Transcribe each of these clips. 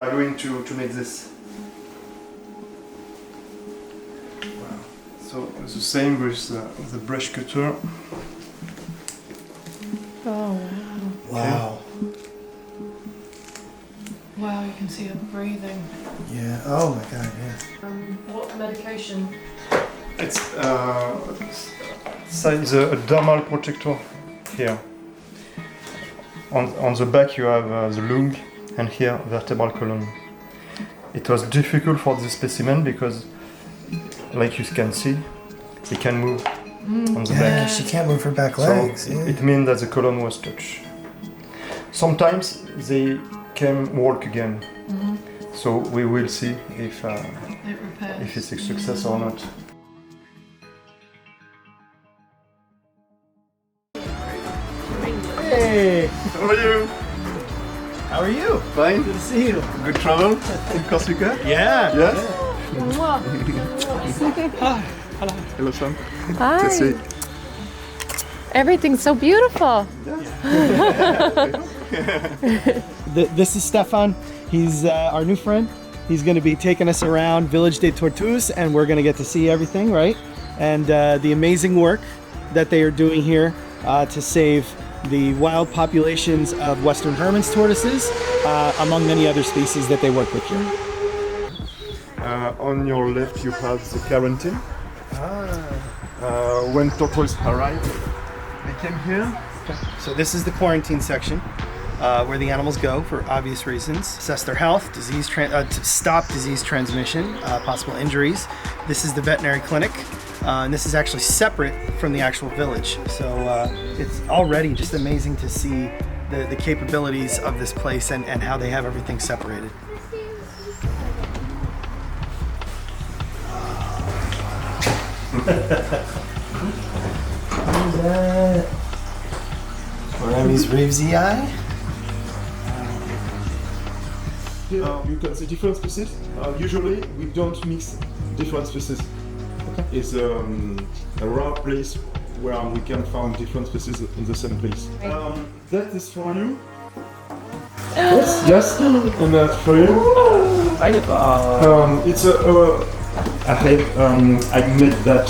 I'm going to make this. Wow. So the same with the brush cutter. Oh, wow. Wow. Wow, you can see it breathing. Yeah. Oh my God. Yeah. What medication? It's a dermal protector here. On the back you have the lung and here vertebral column. It was difficult for the specimen because, like you can see, they can move on the back. She can't move her back legs. So it means that the column was touched. Sometimes they can walk again. So we will see if it's a success or not. Hey, How are you? how are you? Fine. Good to see you. Good travel in Corsica? Yeah. Yes? Hello, Sam. Hi. To see. Everything's so beautiful. This is Stefan. He's our new friend. He's going to be taking us around Village des Tortoises, and we're going to get to see everything, right? And the amazing work that they are doing here to save the wild populations of Western Hermans tortoises, among many other species that they work with here. On your left you have the quarantine. When tortoises arrive, they came here. So this is the quarantine section where the animals go for obvious reasons. Assess their health, to stop disease transmission, possible injuries. This is the veterinary clinic. And this is actually separate from the actual village. So it's already just amazing to see the capabilities of this place and how they have everything separated. What is that? Remy's Reevesy eye? You can see different species. Usually we don't mix different species. It's a rare place where we can find different species in the same place. That is for you. Yes, and that's for you. It's I made that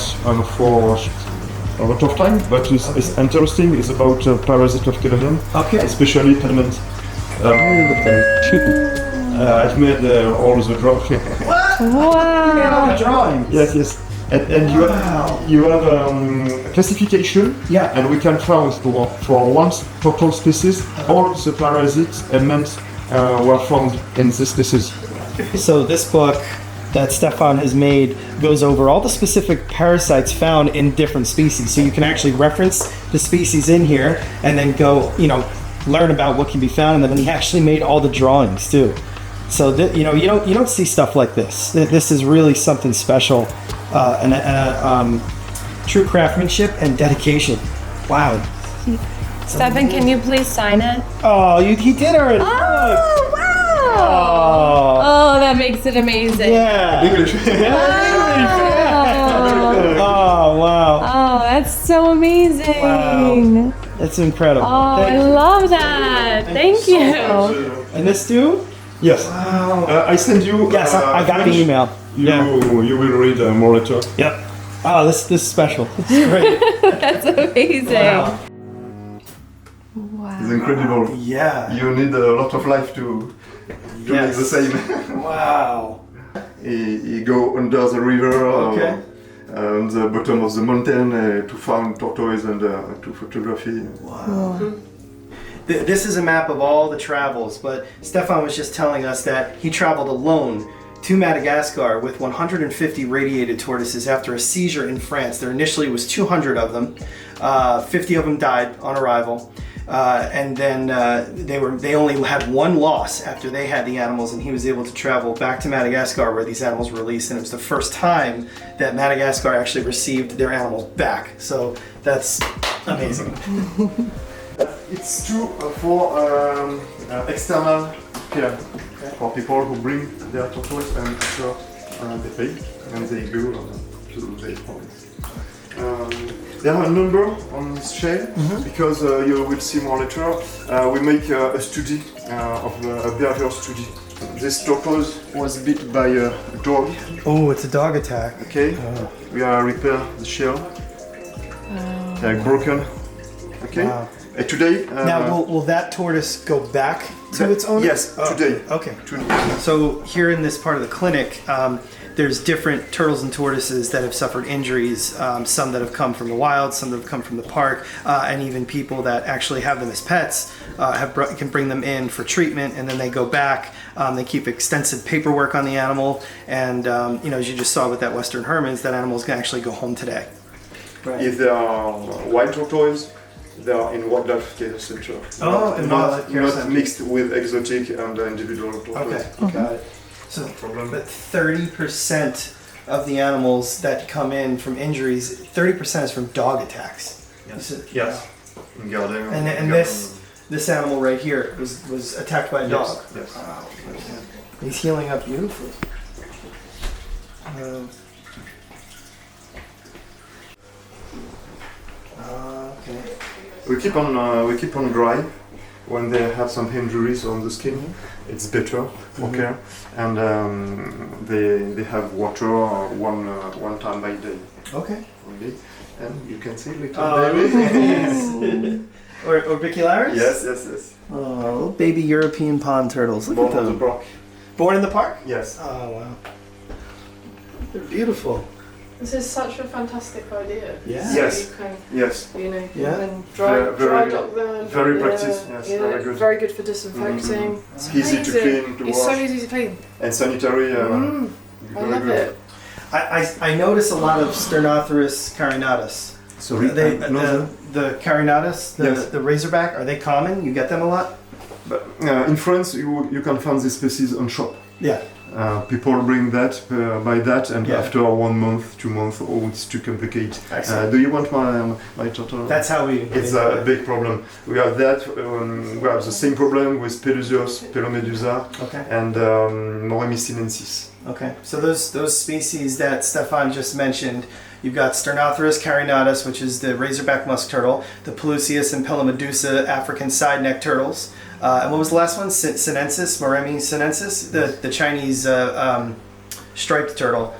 for a lot of time, but it's interesting. It's about parasite of Telemetry, especially Hermans. I've made all the drawings. Wow. Drawing. Yes. And you have classification, and we can find for one total species all the parasites and Hermans were found in this species. So this book that Stefan has made goes over all the specific parasites found in different species. So you can actually reference the species in here and then go, learn about what can be found in them. And he actually made all the drawings too. So you don't see stuff like this. This is really something special, and true craftsmanship and dedication. Wow. Stefan, can you please sign it? Oh, he did already. Oh, wow. Oh, that makes it amazing. Yeah. English. Oh, wow. Oh, that's so amazing. Wow. That's incredible. Oh, I love that. Thank you. And this too? Yes. Wow. I send you. Yes, I got the email. You will read more later. Yep. Oh, this is special. This is great. That's amazing. Wow. Wow. It's incredible. Yeah. You need a lot of life to make the same. Wow. He go under the river, on the bottom of the mountain to find tortoise and to photography. Wow. This is a map of all the travels, but Stefan was just telling us that he traveled alone to Madagascar with 150 radiated tortoises after a seizure in France. There initially was 200 of them. 50 of them died on arrival. And then they only had one loss after they had the animals, and he was able to travel back to Madagascar where these animals were released, and it was the first time that Madagascar actually received their animals back. So that's amazing. It's true for external care, for people who bring their tortoise and after they pay and they go to their homes. There are a number on this shell because you will see more later. We make a study of a behavior study This tortoise was bit by a dog. Oh, it's a dog attack. Okay, we are repair the shell. They're broken. Okay, Wow. Today. Now, will that tortoise go back to its owner? Yes, today. Okay. Today. So here in this part of the clinic, there's different turtles and tortoises that have suffered injuries. Some that have come from the wild, some that have come from the park, and even people that actually have them as pets can bring them in for treatment, and then they go back. They keep extensive paperwork on the animal, and as you just saw with that Western Hermans, that animal is going to actually go home today. Right. If they are wild tortoise, they are in wildlife care center. Oh, in wildlife care not center. mixed with exotic and individual tortoise. Okay, got it. So, but 30% of the animals that come in from injuries, 30% is from dog attacks. Yes. Yes. In garden. And this animal right here was attacked by a dog. Yes. Wow. He's healing up beautifully. Okay. We keep on dry when they have some injuries on the skin. Mm-hmm. It's better for care, and they have water one time by day. Okay. Only, and you can see little baby. Orbicularis? Yes. Oh, baby European pond turtles. Look Born at in the them. park. Born in the park? Yes. Oh wow. They're beautiful. This is such a fantastic idea. Yeah. So Yes. you can, Yes. you can dry dock them. Very practice. Yes. Very good. Very good for disinfecting. Mm-hmm. It's easy to clean, to It's wash, so easy to clean. and sanitary. I very love good. it. I notice a lot of Sternotheris carinatus. Sorry. The carinatus, Yes. the razorback, are they common? You get them a lot? But in France, you can find this species on shop. Yeah. People bring that, buy that, and Yeah. after 1 month, 2 months, oh, it's too complicated. Excellent. Do you want my turtle? That's how we. It's a big problem. We have that. We have the same problem with Pelusius, Pelomedusa, Okay. and Moremisinensis. Okay. So those species that Stefan just mentioned, you've got Sternotheris carinatus, which is the razorback musk turtle, the Pelusius and Pelomedusa African side neck turtles. And what was the last one? Sinensis, Moremi sinensis, the Chinese striped turtle.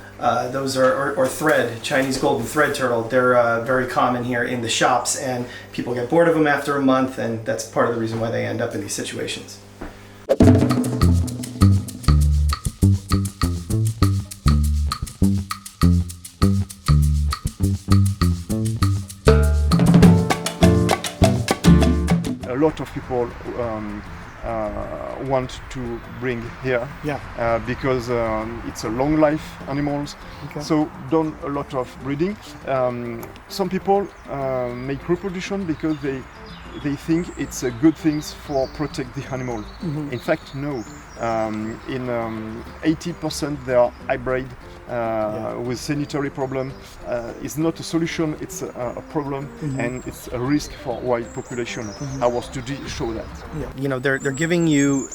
Those are or thread, Chinese golden thread turtle. They're very common here in the shops, and people get bored of them after a month, and that's part of the reason why they end up in these situations. A lot of people want to bring here, because it's a long life animals. Okay. So done a lot of breeding. Some people make reproduction because they think it's a good thing for protect the animal. Mm-hmm. In fact, no. In 80% they are hybrid with sanitary problem. It's not a solution, it's a problem, and it's a risk for wild population. Our study show that. You know, they're giving you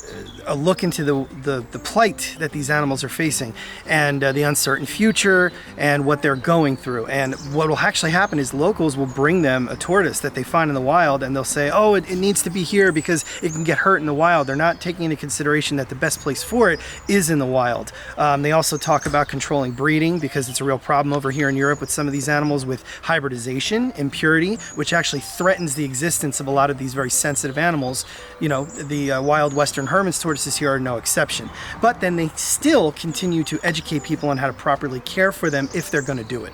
a look into the plight that these animals are facing, and the uncertain future, and what they're going through. And what will actually happen is locals will bring them a tortoise that they find in the wild, and they'll say, oh, it needs to be here because it can get hurt in the wild. They're not taking into consideration that the best place for it is in the wild. They also talk about controlling breeding, because it's a real problem over here in Europe with some of these animals with hybridization, impurity, which actually threatens the existence of a lot of these very sensitive animals. You know, the wild Western Hermans tortoises here are no exception. But then they still continue to educate people on how to properly care for them if they're going to do it.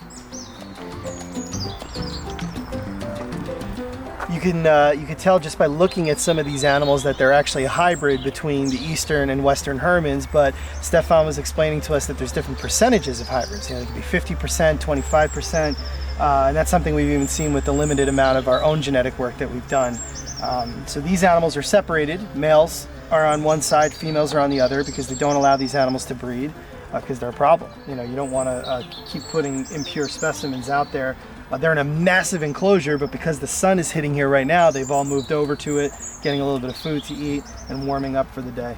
You can tell just by looking at some of these animals that they're actually a hybrid between the Eastern and Western Hermans, but Stefan was explaining to us that there's different percentages of hybrids. You know, it could be 50%, 25%, and that's something we've even seen with the limited amount of our own genetic work that we've done. So these animals are separated. Males are on one side, females are on the other, because they don't allow these animals to breed, because they're a problem. You know, you don't want to keep putting impure specimens out there. They're in a massive enclosure, but because the sun is hitting here right now, they've all moved over to it, getting a little bit of food to eat and warming up for the day.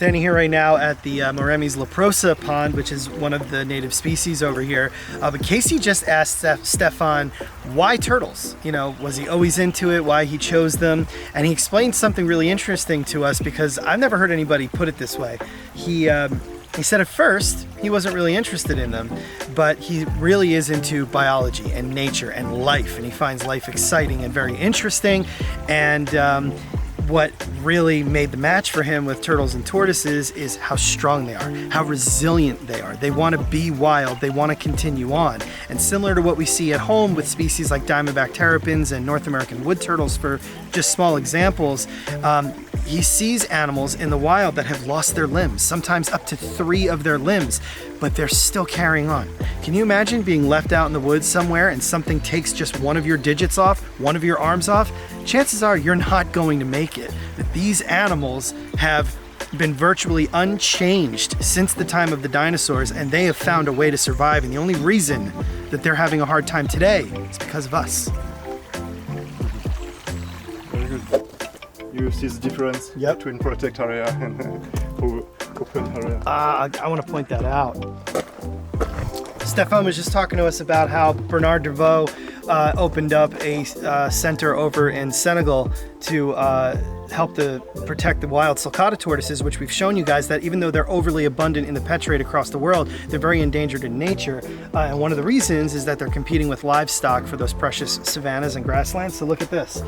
standing here right now at the Moremi's leprosa pond, which is one of the native species over here. But Casey just asked Stefan why turtles? You know, was he always into it, why he chose them? And he explained something really interesting to us because I've never heard anybody put it this way. He said at first he wasn't really interested in them, but he really is into biology and nature and life, and he finds life exciting and very interesting. And what really made the match for him with turtles and tortoises is how strong they are, how resilient they are. They want to be wild, they want to continue on. And similar to what we see at home with species like diamondback terrapins and North American wood turtles, for just small examples, he sees animals in the wild that have lost their limbs, sometimes up to 3 of their limbs, but they're still carrying on. Can you imagine being left out in the woods somewhere and something takes just one of your digits off, one of your arms off? Chances are you're not going to make it. That these animals have been virtually unchanged since the time of the dinosaurs, and they have found a way to survive. And the only reason that they're having a hard time today is because of us. Very good. You see the difference between protect area and open area. I want to point that out. Stefan was just talking to us about how Bernard Dervaux opened up a center over in Senegal to help to protect the wild sulcata tortoises, which we've shown you guys that even though they're overly abundant in the pet trade across the world, they're very endangered in nature. And one of the reasons is that they're competing with livestock for those precious savannas and grasslands. So look at this.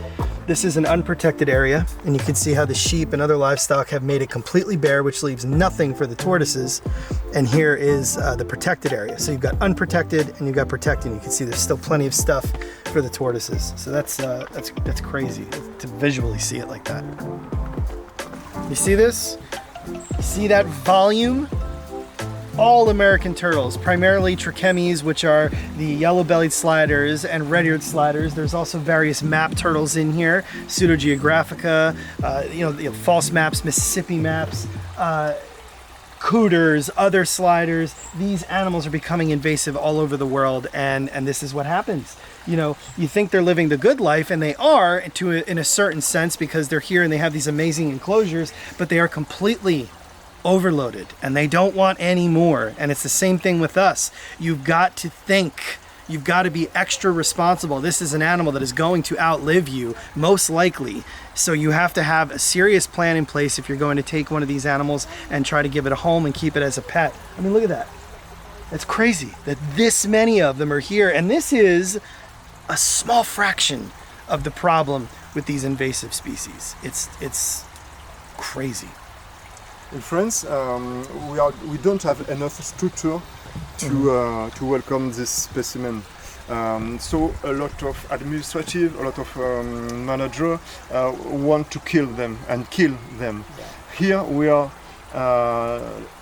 This is an unprotected area, and you can see how the sheep and other livestock have made it completely bare, which leaves nothing for the tortoises. And here is the protected area. So you've got unprotected and you've got protected. You can see there's still plenty of stuff for the tortoises. So that's crazy to visually see it like that. You see this? You see that volume? All American turtles, primarily trichemes, which are the yellow-bellied sliders and red-eared sliders. There's also various map turtles in here, Pseudogeographica, false maps, Mississippi maps, cooters, other sliders. These animals are becoming invasive all over the world, and this is what happens. You know, you think they're living the good life, and they are in a certain sense because they're here and they have these amazing enclosures, but they are completely overloaded and they don't want any more. And it's the same thing with us. You've got to think. You've got to be extra responsible. This is an animal that is going to outlive you, most likely. So you have to have a serious plan in place if you're going to take one of these animals and try to give it a home and keep it as a pet. I mean, look at that. It's crazy that this many of them are here. And this is a small fraction of the problem with these invasive species. It's crazy. In France, we don't have enough structure to welcome this specimen. So a lot of administrative, a lot of manager want to kill them and kill them. Yeah. Here we are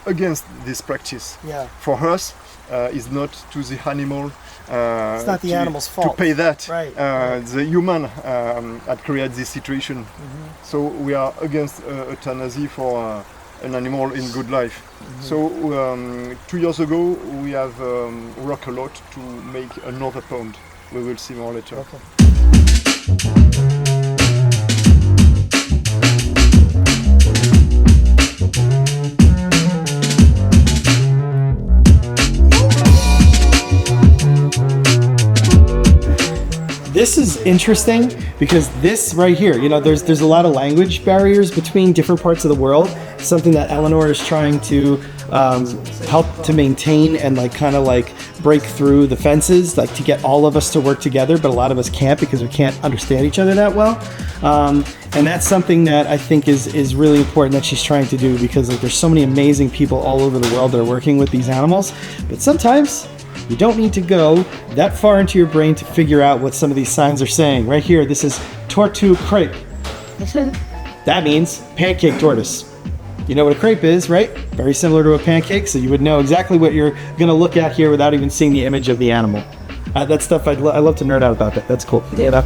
against this practice. Yeah. For us, it's not to the animal. It's not the animal's fault. To pay that. Right. The human had created this situation. Mm-hmm. So we are against euthanasia for an animal in good life. Mm-hmm. So 2 years ago we have worked a lot to make another pond. We will see more later. Okay. This is interesting because this right here, you know, there's a lot of language barriers between different parts of the world. Something that Eleanor is trying to help to maintain and kind of break through the fences, to get all of us to work together, but a lot of us can't because we can't understand each other that well. And that's something that I think is really important that she's trying to do because there's so many amazing people all over the world that are working with these animals, but sometimes you don't need to go that far into your brain to figure out what some of these signs are saying. Right here, this is tortue crepe. That means pancake tortoise. You know what a crepe is, right? Very similar to a pancake, so you would know exactly what you're going to look at here without even seeing the image of the animal. That stuff, I love to nerd out about that. That's cool. Yeah.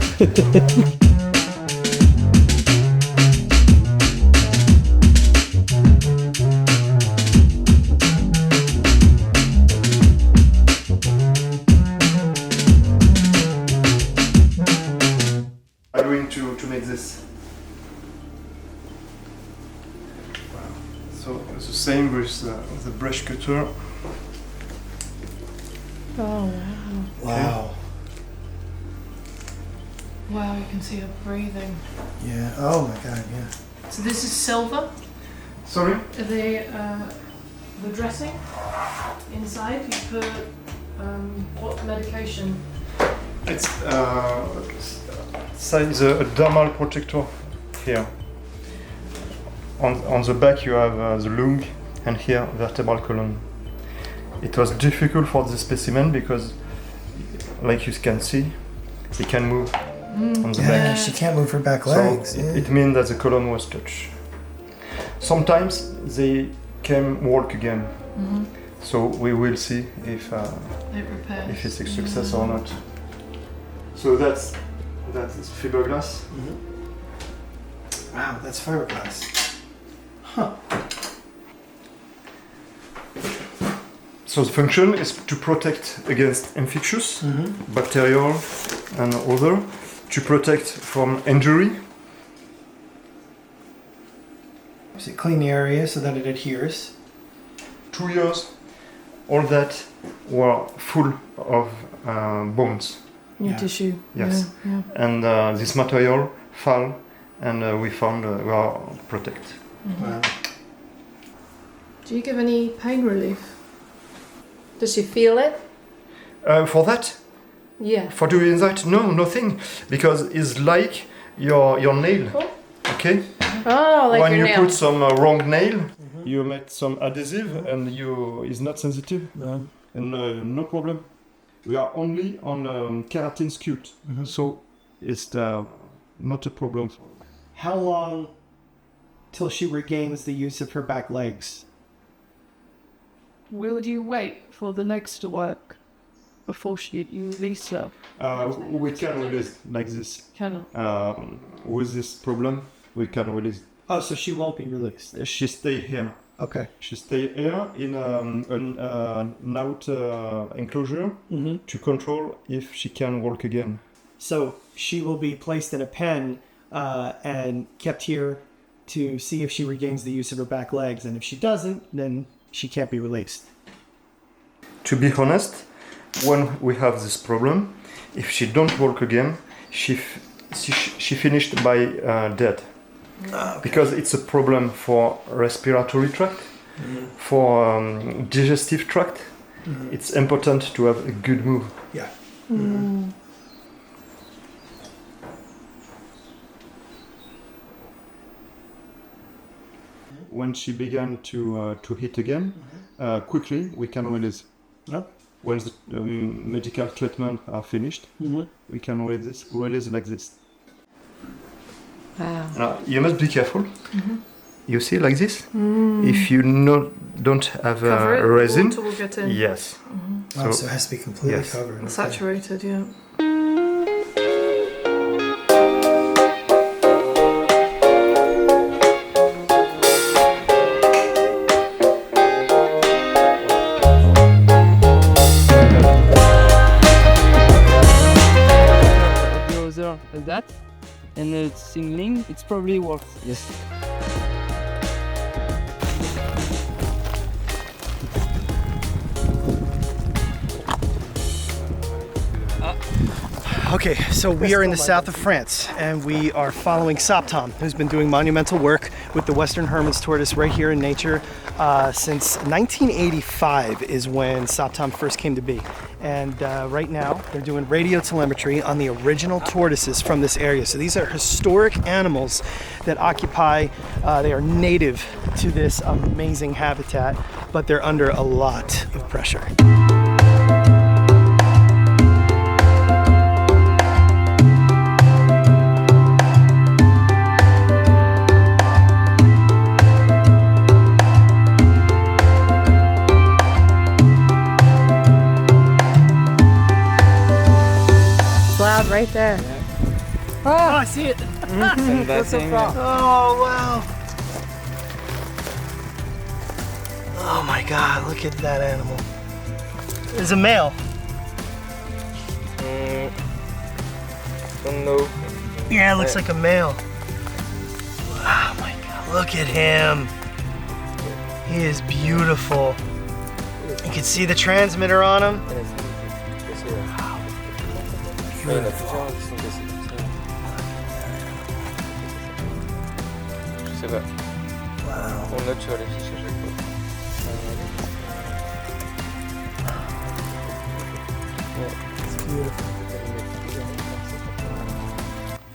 To make this. Wow, So the same with the brush cutter. Oh wow. Wow. Wow, you can see her breathing. Yeah. Oh my God. Yeah. So this is silver. Sorry? The dressing inside. You put what medication? It's a dermal protector here. On the back you have the lung and here vertebral column. It was difficult for the specimen because, like you can see, he can move on the Yeah, back. she can't move her back legs. So it means that the column was touched. Sometimes they can walk again. So we will see if it's a success or not. So that is fiberglass. Wow, that's fiberglass. Huh. So the function is to protect against infectious, bacterial and other, to protect from injury. So clean the area so that it adheres. 2 years, all that were full of bones. Your tissue. Yes. Yeah. And this material fell and we found we are protect. Wow. Do you give any pain relief? Does she feel it? For that? Yeah. For doing that? No, nothing. Because it's like your nail. Cool. Okay? Oh, like when your you nail. put some wrong nail, you make some adhesive and it's not sensitive. And no problem. We are only on keratin scute. So it's not a problem. How long till she regains the use of her back legs? Will you wait for the legs to work before you release her? We can release like this. Cannot. With this problem, we can release. Oh, so she won't be released. She stay here. Okay. She stay here in an out enclosure to control if she can walk again. So she will be placed in a pen and kept here to see if she regains the use of her back legs. And if she doesn't, then she can't be released. To be honest, when we have this problem, if she don't walk again, she finished by dead. Okay. Because it's a problem for respiratory tract, for digestive tract. It's important to have a good move. Yeah. When she began to hit again, quickly we can release. When the medical treatment are finished, we can release like this. Wow. Now, you must be careful. You see, like this. If you don't have resin, water will get in. yes. So it has to be completely yes. covered. Okay. Saturated, yeah. That and it's singling, it's probably works. Yes. Okay, so we are in the south of France and we are following Stephane, who's been doing monumental work with the Western Hermans tortoise right here in nature since 1985 is when Stephane first came to be. And right now they're doing radio telemetry on the original tortoises from this area. So these are historic animals that occupy, they are native to this amazing habitat, but they're under a lot of pressure. Loud right there. Oh, I see it. That's so far. Oh, wow. Oh my God, look at that animal. It's a male. Don't know. Yeah, it looks like a male. Oh my God, look at him. He is beautiful. You can see the transmitter on him. Beautiful.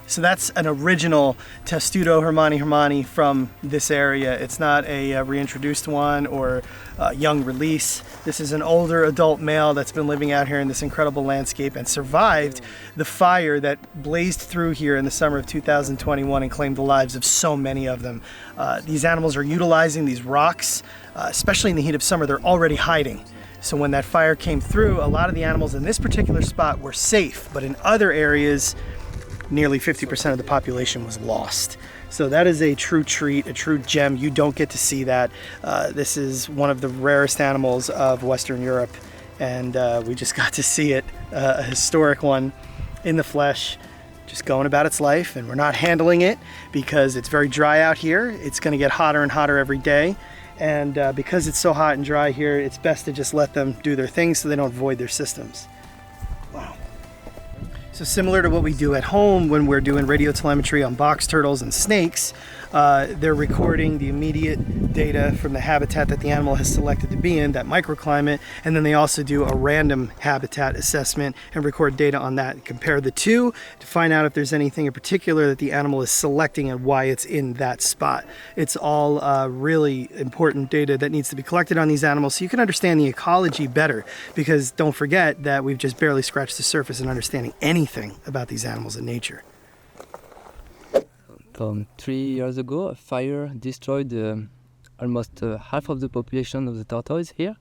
So that's an original Testudo Hermani from this area. It's not a reintroduced one or a young release. This is an older adult male that's been living out here in this incredible landscape and survived the fire that blazed through here in the summer of 2021 and claimed the lives of so many of them. These animals are utilizing these rocks, especially in the heat of summer. They're already hiding. So when that fire came through, a lot of the animals in this particular spot were safe, but in other areas, nearly 50% of the population was lost. So that is a true treat, a true gem. You don't get to see that. This is one of the rarest animals of Western Europe, and we just got to see it, a historic one in the flesh, just going about its life. And we're not handling it because it's very dry out here. It's gonna get hotter and hotter every day. And because it's so hot and dry here, it's best to just let them do their thing so they don't void their systems. Wow. So similar to what we do at home when we're doing radio telemetry on box turtles and snakes, they're recording the immediate data from the habitat that the animal has selected to be in, that microclimate, and then they also do a random habitat assessment and record data on that. Compare the two to find out if there's anything in particular that the animal is selecting and why it's in that spot. It's all really important data that needs to be collected on these animals so you can understand the ecology better, because don't forget that we've just barely scratched the surface in understanding anything about these animals in nature. 3 years ago, a fire destroyed almost half of the population of the tortoise here.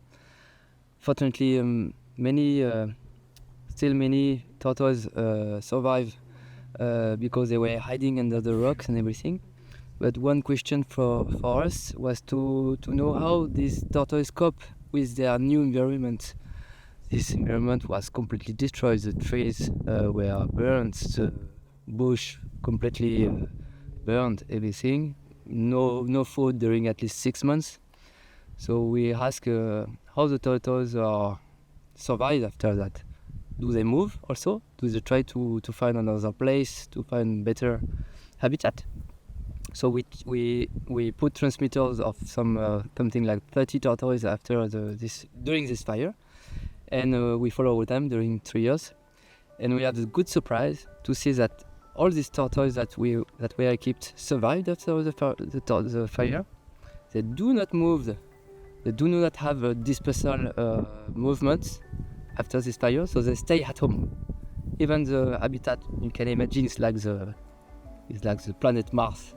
Fortunately, still many tortoises survive because they were hiding under the rocks and everything. But one question for us was to know how these tortoises cope with their new environment. This environment was completely destroyed. The trees were burnt, the bush completely burned, everything. No food during at least 6 months. So we asked how the tortoises are survived after that. Do they move also? Do they try to find another place, to find better habitat? So we put transmitters of something like 30 tortoises after during this fire, and we follow them during 3 years, and we had a good surprise to see that all these tortoises that were kept survived after the fire. They do not move. They do not have a dispersal movements after this fire, so they stay at home. Even the habitat, you can imagine, it's like the planet Mars.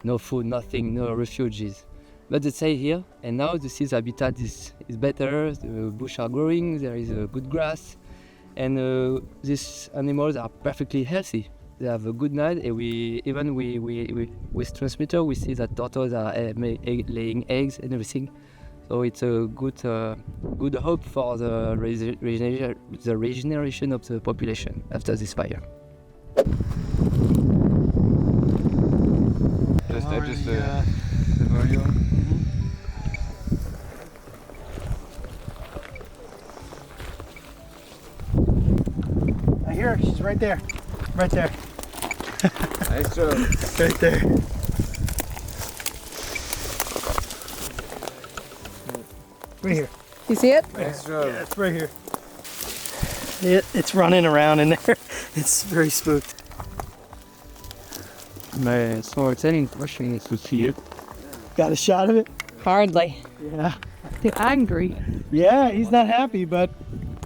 No food, nothing, no refuges. But they stay here, and now the habitat is better. The bush are growing. There is good grass, and these animals are perfectly healthy. They have a good night, and we with transmitter we see that tortoises are laying eggs and everything. So it's a good hope for the regeneration of the population after this fire. Just the volume. I hear her. She's right there. Right there. Nice job. Right there. Right here. You see it? Nice job. Yeah, it's right here. It's running around in there. It's very spooked. Mais son telling question is to see it. Got a shot of it? Hardly. Yeah. They're angry. Yeah, he's not happy, but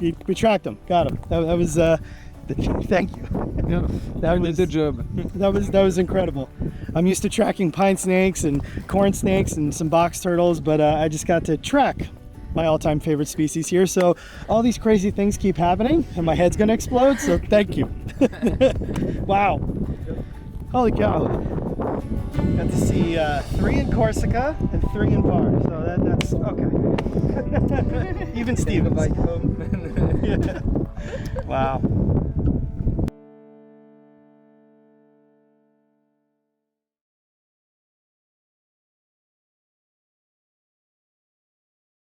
we tracked him. Got him. That was thank you. Yeah, That was the job. That was incredible. I'm used to tracking pine snakes and corn snakes and some box turtles, but I just got to track my all-time favorite species here. So all these crazy things keep happening, and my head's gonna explode. So thank you. Wow. Holy cow. Got to see 3 in Corsica and 3 in Var. So that's okay. Even Stevens. Yeah. Wow.